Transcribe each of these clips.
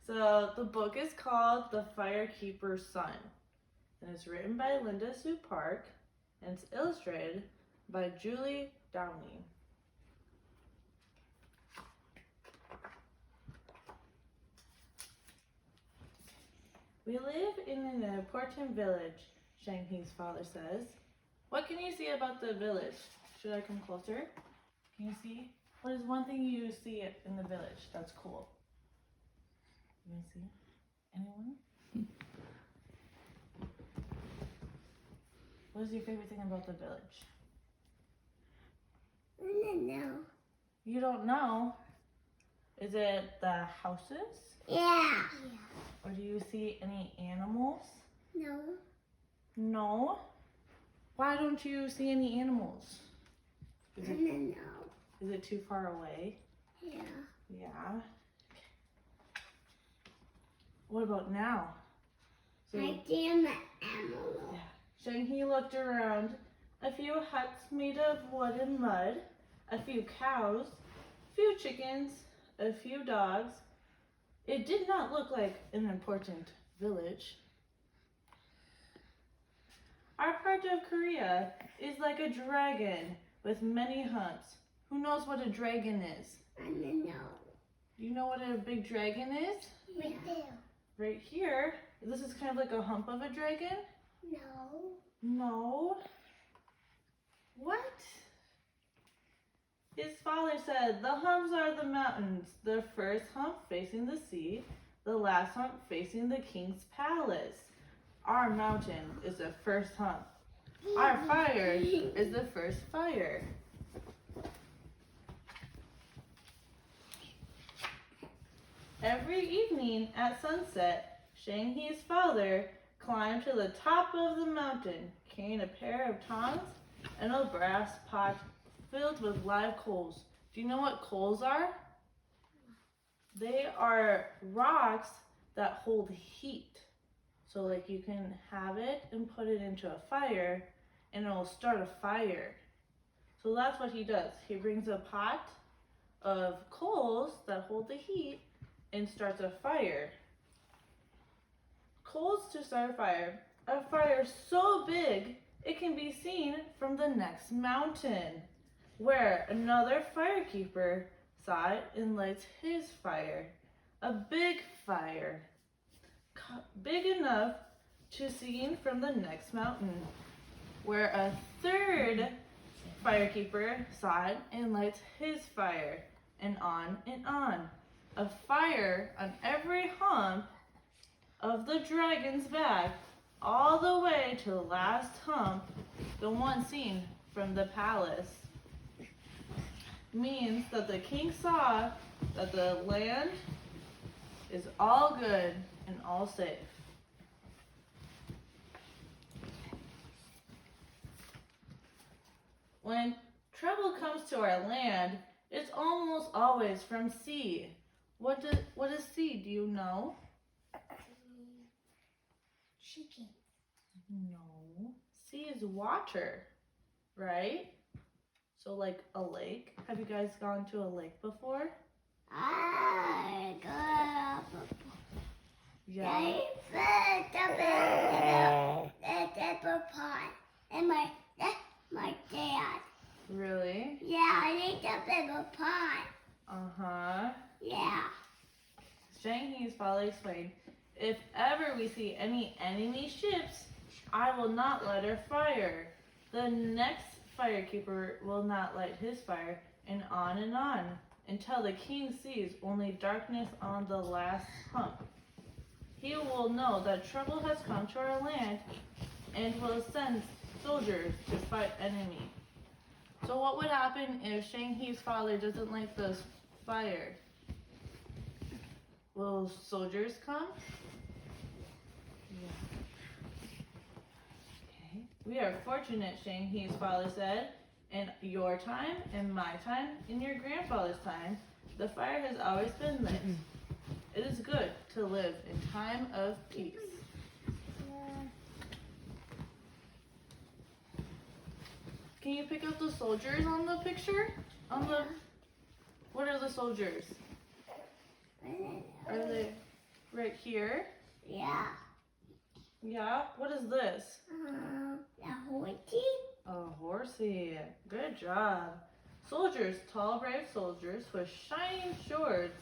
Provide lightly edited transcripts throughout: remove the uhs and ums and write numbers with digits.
So the book is called The Firekeeper's Son, and it's written by Linda Sue Park, and it's illustrated by Julie Downey. We live in an important village, Shang-He's father says. What can you see about the village? Should I come closer? Can you see? What is one thing you see in the village that's cool? You can see? Anyone? What is your favorite thing about the village? I don't know. You don't know? Is it the houses? Yeah. Or do you see any animals? No. No? Why don't you see any animals? I don't know. Is it too far away? Yeah. Yeah. What about now? So, I see an animal. yeah. Shang-He looked around. A few huts made of wood and mud, a few cows, a few chickens, a few dogs. It did not look like an important village. Our part of Korea is like a dragon with many hunts. Who knows what a dragon is? I don't know. Do you know what a big dragon is? Right there. Right here. This is kind of like a hump of a dragon? No. No. What? His father said, the humps are the mountains, the first hump facing the sea, the last hump facing the king's palace. Our mountain is the first hump. Our fire is the first fire. Every evening at sunset, Shang-He's father climbed to the top of the mountain, carrying a pair of tongs and a brass pot filled with live coals. Do you know what coals are? They are rocks that hold heat. So like you can have it and put it into a fire and it will start a fire. So that's what he does. He brings a pot of coals that hold the heat and starts a fire. Coals to start a fire. A fire so big it can be seen from the next mountain, where another firekeeper saw it and lights his fire. A big fire, big enough to see from the next mountain, where a third firekeeper saw it and lights his fire, and on and on. A fire on every hump of the dragon's back, all the way to the last hump, the one seen from the palace. Means that the king saw that the land is all good and all safe. When trouble comes to our land, it's almost always from sea. What is sea? Do you know? Chicken. No. Sea is water, right? So like a lake. Have you guys gone to a lake before? I got Yeah. the pot. And my dad. Really? Yeah, I need the paper pot. Uh-huh. Yeah. Shang-He's father explained, if ever we see any enemy ships, I will not let her fire. The next firekeeper will not light his fire, and on until the king sees only darkness on the last hump. He will know that trouble has come to our land and will send soldiers to fight enemy. So what would happen if Shang-He's father doesn't light the fire? Will soldiers come? Yeah. Okay. We are fortunate, Shang-He's father said. In your time, in my time, in your grandfather's time, the fire has always been lit. It is good to live in time of peace. Can you pick up the soldiers on the picture? What are the soldiers? Are they right here? Yeah. Yeah. What is this? The horsey. A horsey. Good job. Soldiers, tall, brave soldiers with shining swords.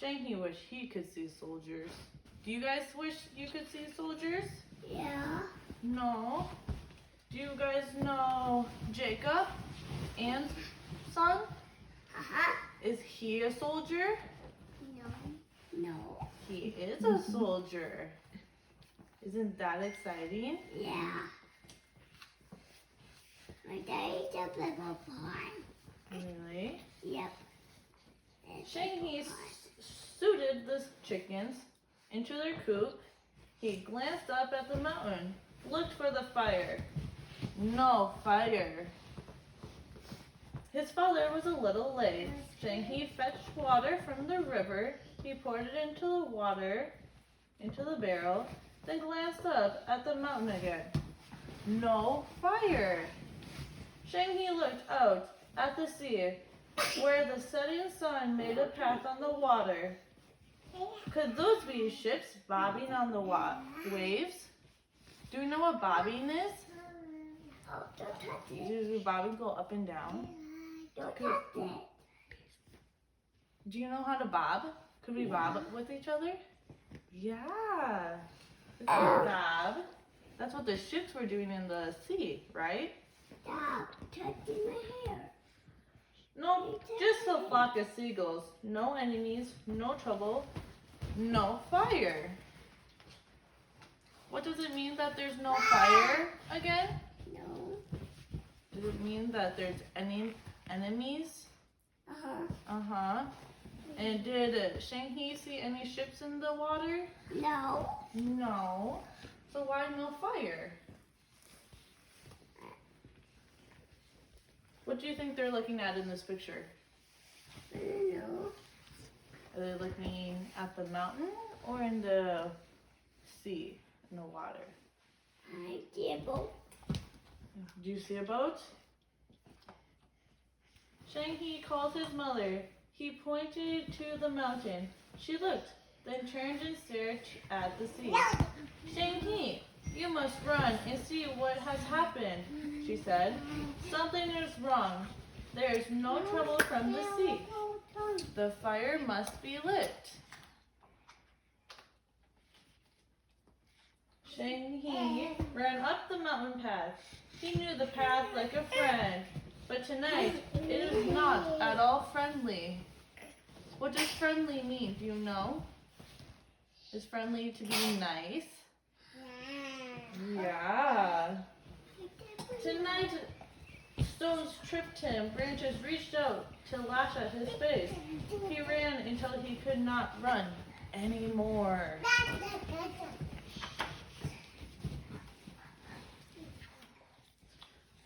Shanky wished he could see soldiers. Do you guys wish you could see soldiers? Yeah. No. Do you guys know Jacob, Anne's son? Is he a soldier? No. He is a soldier. Isn't that exciting? Yeah. My daddy's a little pond. Really? Yep. Shanky suited the chickens into their coop. He glanced up at the mountain, looked for the fire. No fire. His father was a little late. Shanky fetched water from the river. He poured it into the water, into the barrel, then glanced up at the mountain again. No fire. Shanky looked out at the sea, where the setting sun made a path on the water. Could those be ships bobbing on the waves? Do you know what bobbing is? Oh, don't touch it. Do bobbing go up and down? Don't touch it. Do you know how to bob? Could we bob with each other? Yeah. This is bob. That's what the ships were doing in the sea, right? Stop touching my hair. No, just a flock of seagulls. No enemies, no trouble, no fire. What does it mean that there's no fire again? No. Does it mean that there's any enemies? Uh-huh. And did Shanky see any ships in the water? No. No. So why no fire? What do you think they're looking at in this picture? I don't know. Are they looking at the mountain or in the sea, in the water? I see a boat. Do you see a boat? Shanky called his mother. He pointed to the mountain. She looked, then turned and stared at the sea. Shanky, you must run and see what has happened, she said. Something is wrong. There is no trouble from the sea. The fire must be lit. Shanky ran up the mountain path. He knew the path like a friend, but tonight it is not at all friendly. What does friendly mean? Do you know? Is friendly to be nice? Yeah. Tonight, stones tripped him, branches reached out to lash at his face. He ran until he could not run anymore.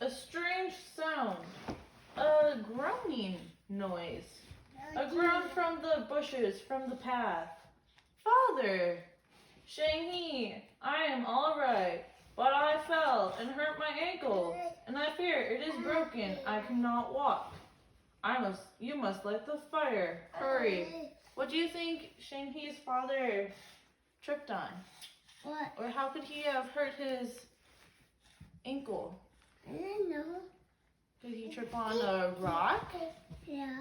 A strange sound, a groaning noise, a groan from the bushes, from the path. Father! Shanky, I am all right, but I fell and hurt my ankle, and I fear it is broken. I cannot walk. You must light the fire. Hurry. What do you think Shanky's father tripped on? What? Or how could he have hurt his ankle? I don't know. Did he trip on a rock Yeah.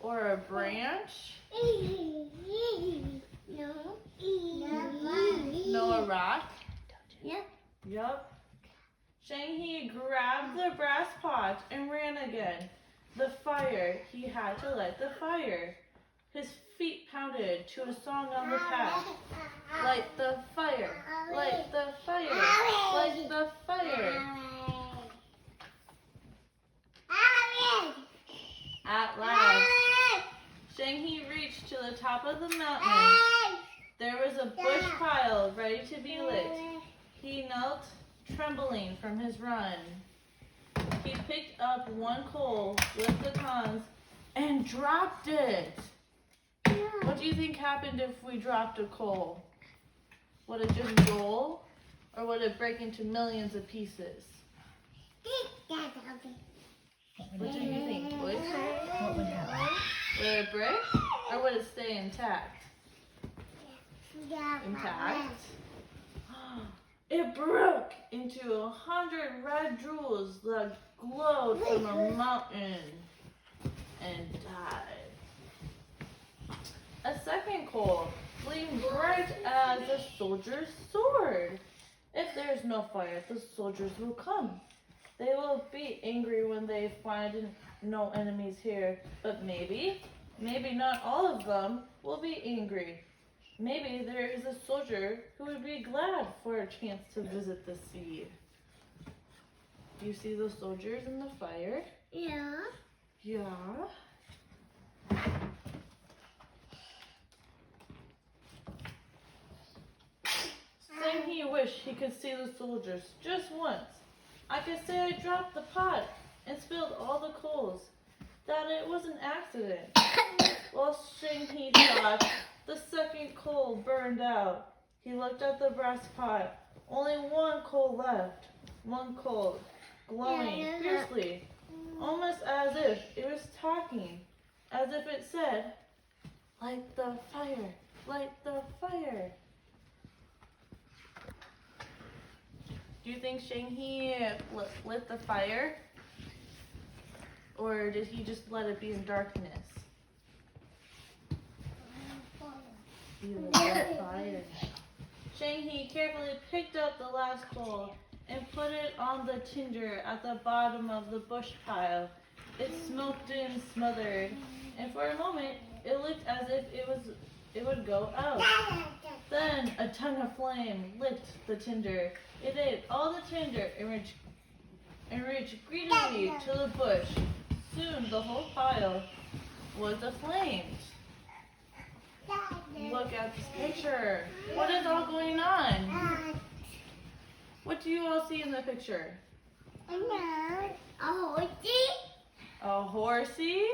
or a branch? No. No, a rock? Yep. Yup. Shanky grabbed the brass pot and ran again. The fire, he had to light the fire. His feet pounded to a song on the path. Light the fire, light the fire, light the fire. At last, Shanky reached to the top of the mountain. There was a bush pile ready to be lit. He knelt, trembling from his run. He picked up one coal with the tongs and dropped it. What do you think happened if we dropped a coal? Would it just roll, or would it break into millions of pieces? What do you think? What would happen? Would it break, or would it stay intact? Yeah. intact. It broke into 100 red jewels that glowed from a mountain and died. A second coal gleamed bright as a soldier's sword. If there's no fire, the soldiers will come. They will be angry when they find no enemies here, but maybe not all of them will be angry. Maybe there is a soldier who would be glad for a chance to visit the sea. Do you see those soldiers in the fire? Yeah. Yeah. Saying he wished he could see the soldiers just once. I could say I dropped the pot and spilled all the coals, that it was an accident. While Shang-Hi thought, the second coal burned out. He looked at the brass pot. Only one coal left. One coal, glowing fiercely, almost as if it was talking, as if it said, "Light the fire, light the fire." Do you think Shang-Hi lit the fire? Or did he just let it be in darkness? He lit the fire. Shang-Hi carefully picked up the last coal and put it on the tinder at the bottom of the bush pile. It smoked and smothered, and for a moment it looked as if it would go out. Then a tongue of flame licked the tinder. It ate all the tinder and reached greedily to the bush. Soon the whole pile was aflamed. Look at this picture. What is all going on? What do you all see in the picture? A horsey?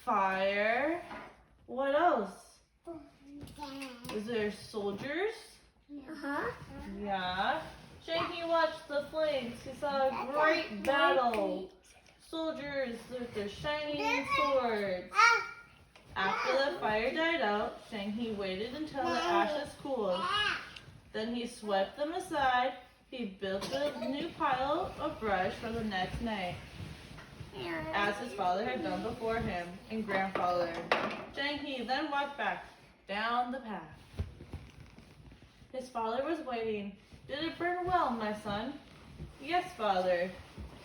Fire. What else? Is there soldiers? Yeah. Shang-Hi watched the flames. He saw a great battle. Soldiers with their shining swords. After the fire died out, Shang-Hi waited until the ashes cooled. Then he swept them aside. He built a new pile of brush for the next night, as his father had done before him and grandfather. Shang-Hi then walked back down the path. His father was waiting. "Did it burn well, my son?" "Yes, father."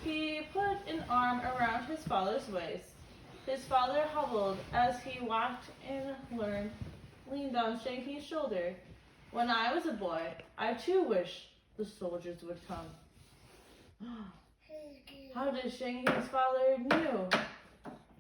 He put an arm around his father's waist. His father hobbled as he walked and leaned on Shang-Hi's shoulder. "When I was a boy, I too wished the soldiers would come." How did Shang-Hi's father knew?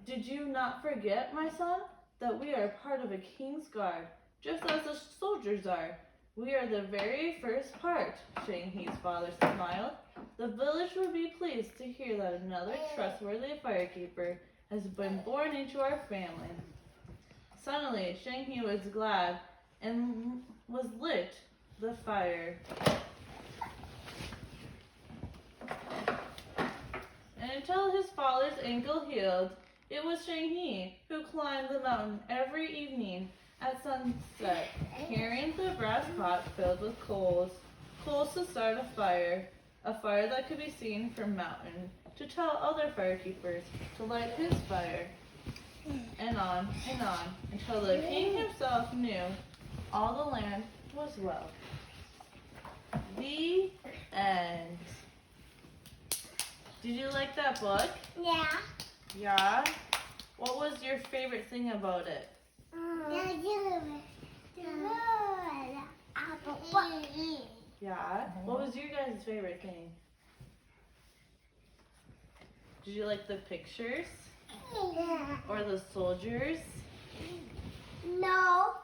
"Did you not forget, my son, that we are part of a king's guard, just as the soldiers are? We are the very first part," Shang-Hi's father smiled. "The village would be pleased to hear that another trustworthy firekeeper has been born into our family." Suddenly, Shang-Hi was glad and was lit the fire. And until his father's ankle healed, it was Shang-Hi who climbed the mountain every evening at sunset, carrying the brass pot filled with coals to start a fire that could be seen from mountain, to tell other firekeepers to light his fire, and on, until the king himself knew all the land was well. The end. Did you like that book? Yeah. Yeah? What was your favorite thing about it? Yeah? What was your guys' favorite thing? Did you like the pictures? Or the soldiers? No.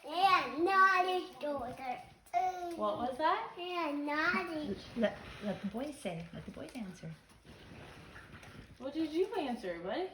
Yeah, naughty daughter. What was that? Yeah, naughty. Let the boys say. Let the boys answer. What did you answer, buddy?